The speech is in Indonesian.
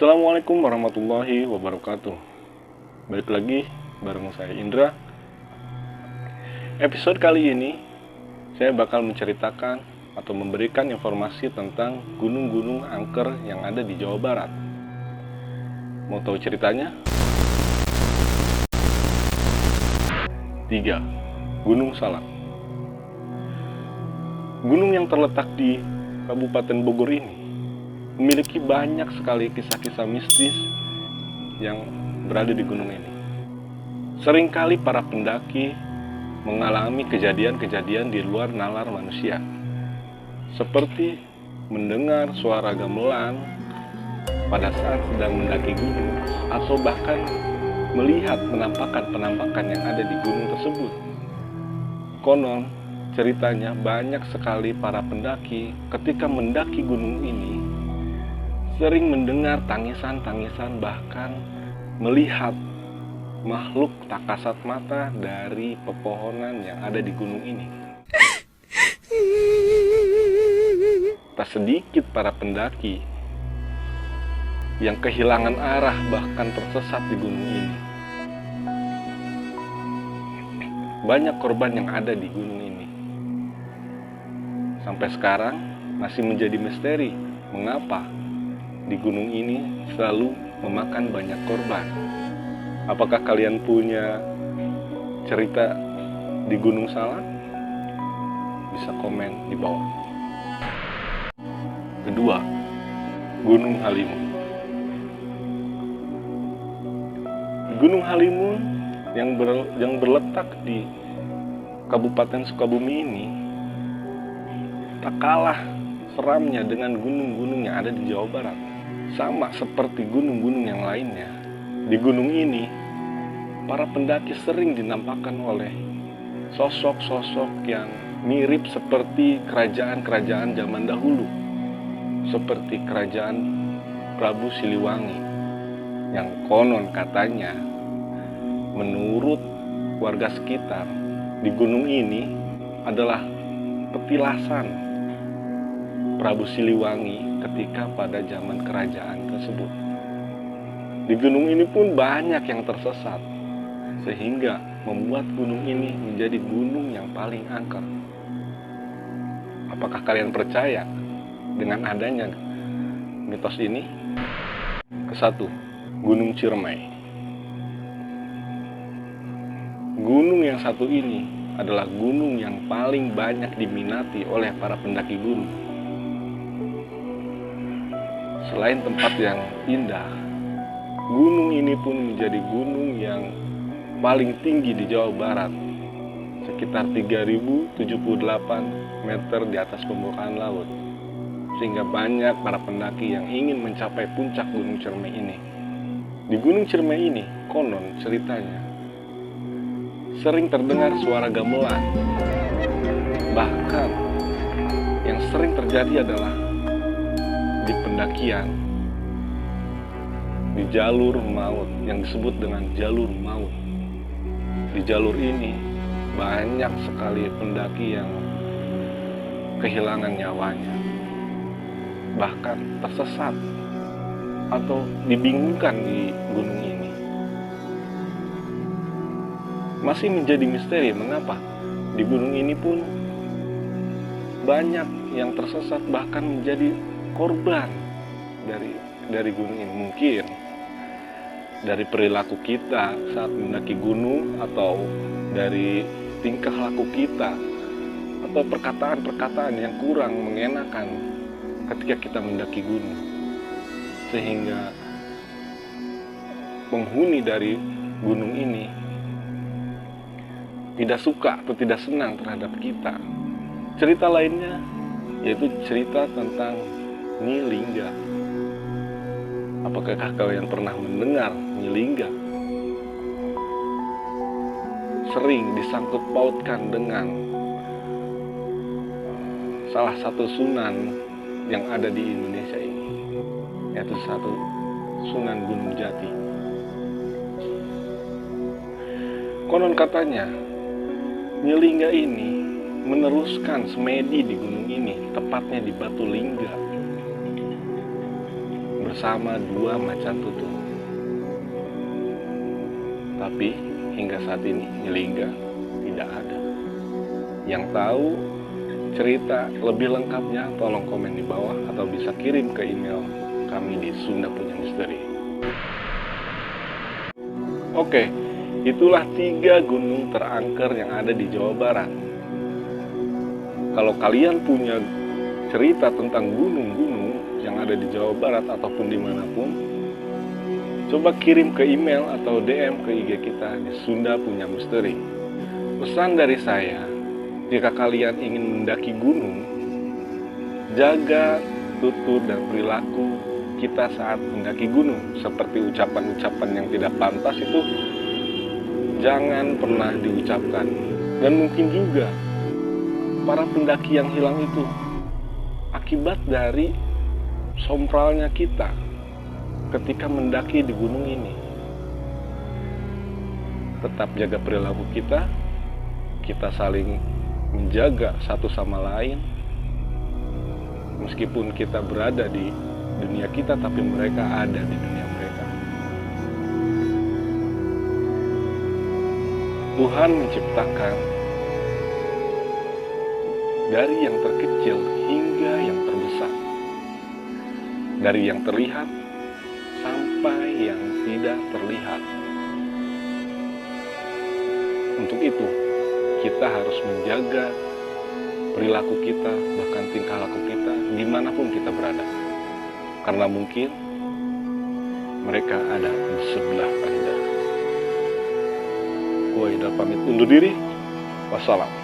Assalamualaikum warahmatullahi wabarakatuh. Balik lagi bareng saya Indra. Episode kali ini saya bakal menceritakan atau memberikan informasi tentang gunung-gunung angker yang ada di Jawa Barat. Mau tahu ceritanya? 3. Gunung Salak. Gunung yang terletak di Kabupaten Bogor ini memiliki banyak sekali kisah-kisah mistis yang berada di gunung ini. Seringkali para pendaki mengalami kejadian-kejadian di luar nalar manusia, seperti mendengar suara gamelan pada saat sedang mendaki gunung, atau bahkan melihat penampakan-penampakan yang ada di gunung tersebut. Konon, ceritanya banyak sekali para pendaki ketika mendaki gunung ini sering mendengar tangisan-tangisan, bahkan melihat makhluk tak kasat mata dari pepohonan yang ada di gunung ini. Tak sedikit para pendaki yang kehilangan arah bahkan tersesat di gunung ini. Banyak korban yang ada di gunung ini. Sampai sekarang masih menjadi misteri mengapa di gunung ini selalu memakan banyak korban. Apakah kalian punya cerita di Gunung Salak? Bisa komen di bawah. Kedua, Gunung Halimun. Gunung Halimun yang berletak di Kabupaten Sukabumi ini tak kalah seramnya dengan gunung-gunung yang ada di Jawa Barat. Sama seperti gunung-gunung yang lainnya, di gunung ini para pendaki sering dinampakkan oleh sosok-sosok yang mirip seperti kerajaan-kerajaan zaman dahulu, seperti kerajaan Prabu Siliwangi, yang konon katanya menurut warga sekitar di gunung ini adalah petilasan Prabu Siliwangi ketika pada zaman kerajaan tersebut. Di gunung ini pun banyak yang tersesat, sehingga membuat gunung ini menjadi gunung yang paling angker. Apakah kalian percaya dengan adanya mitos ini? Kesatu, Gunung Ciremai. Gunung yang satu ini adalah gunung yang paling banyak diminati oleh para pendaki gunung. Selain tempat yang indah, gunung ini pun menjadi gunung yang paling tinggi di Jawa Barat, sekitar 3078 meter di atas permukaan laut, sehingga banyak para pendaki yang ingin mencapai puncak Gunung Ciremai ini. Di Gunung Ciremai ini, konon ceritanya, sering terdengar suara gamelan. Bahkan, yang sering terjadi adalah di pendakian di jalur maut yang disebut dengan jalur maut. Di jalur ini banyak sekali pendaki yang kehilangan nyawanya, bahkan tersesat atau dibingungkan di gunung ini. Masih menjadi misteri mengapa di gunung ini pun banyak yang tersesat, bahkan menjadi korban dari gunung ini. Mungkin dari perilaku kita saat mendaki gunung, atau dari tingkah laku kita, atau perkataan-perkataan yang kurang mengenakan ketika kita mendaki gunung, sehingga penghuni dari gunung ini tidak suka atau tidak senang terhadap kita. Cerita lainnya yaitu cerita tentang Nyi Lingga. Apakah kalian pernah mendengar Nyi Lingga? Sering disangkut pautkan dengan salah satu sunan yang ada di Indonesia ini, yaitu satu Sunan Gunung Jati. Konon katanya Nyi Lingga ini meneruskan semedi di gunung ini, tepatnya di Batu Lingga, bersama dua macan tutul. Tapi hingga saat ini Nyeliga tidak ada. Yang tahu cerita lebih lengkapnya tolong komen di bawah atau bisa kirim ke email kami di Sunda Punya Misteri. Oke, itulah 3 gunung terangker yang ada di Jawa Barat. Kalau kalian punya cerita tentang gunung-gunung yang ada di Jawa Barat ataupun dimanapun, coba kirim ke email atau DM ke IG kita di Sunda Punya Misteri. Pesan dari saya, jika kalian ingin mendaki gunung, jaga tutur dan perilaku kita saat mendaki gunung. Seperti ucapan-ucapan yang tidak pantas itu jangan pernah diucapkan. Dan mungkin juga para pendaki yang hilang itu akibat dari sompralnya kita ketika mendaki di gunung ini. Tetap jaga perilaku kita saling menjaga satu sama lain. Meskipun kita berada di dunia kita, tapi mereka ada di dunia mereka. Tuhan menciptakan dari yang terkecil hingga yang terbesar, dari yang terlihat sampai yang tidak terlihat. Untuk itu, kita harus menjaga perilaku kita, bahkan tingkah laku kita, dimanapun kita berada. Karena mungkin mereka ada di sebelah Anda. Gua Idar pamit undur diri. Wassalam.